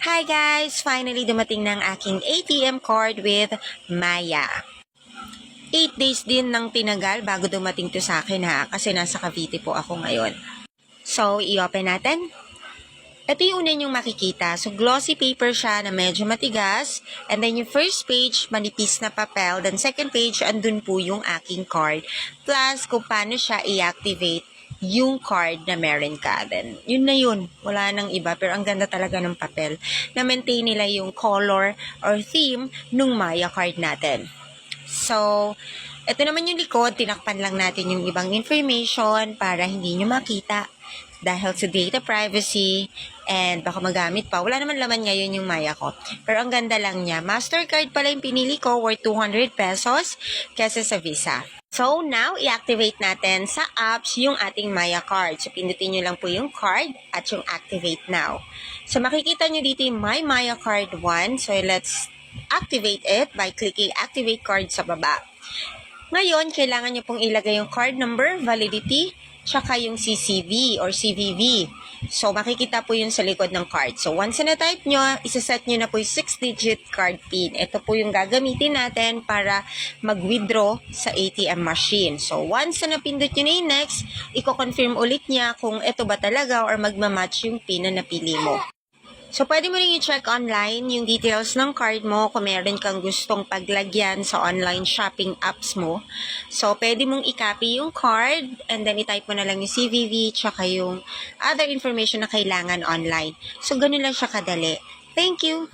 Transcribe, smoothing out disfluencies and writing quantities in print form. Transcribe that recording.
Hi guys! Finally dumating na ang aking ATM card with Maya. 8 days din nang tinagal bago dumating to sa akin ha, kasi nasa Cavite po ako ngayon. So, i-open natin. Ito yung una yung makikita. So, glossy paper siya na medyo matigas. And then yung first page, manipis na papel. Then second page, andun po yung aking card. Plus, kung paano siya i-activate yung card na meron ka. Then, yun na yun. Wala nang iba. Pero ang ganda talaga ng papel. Na-maintain nila yung color or theme nung Maya card natin. So, ito naman yung likod. Tinakpan lang natin yung ibang information para hindi nyo makita. Dahil sa data privacy and baka magamit pa. Wala naman laman ngayon yung Maya ko. Pero ang ganda lang niya. Mastercard pala yung pinili ko worth 200 pesos kesa sa Visa. So, now, i-activate natin sa apps yung ating Maya card. So, pindutin nyo lang po yung card at yung activate now. So, makikita nyo dito yung My Maya Card 1. So, let's activate it by clicking Activate Card sa baba. Ngayon, kailangan nyo pong ilagay yung card number, validity, tsaka yung CCV or CVV. So, makikita po yun sa likod ng card. So, once na type nyo, isaset nyo na po yung 6-digit card PIN. Ito po yung gagamitin natin para mag-withdraw sa ATM machine. So, once na napindot nyo na yung next, i-confirm ulit niya kung ito ba talaga or magmamatch yung PIN na napili mo. So, pwede mo rin i-check online yung details ng card mo kung meron kang gustong paglagyan sa online shopping apps mo. So, pwede mong i-copy yung card and then i-type mo na lang yung CVV tsaka yung other information na kailangan online. So, ganun lang siya kadali. Thank you!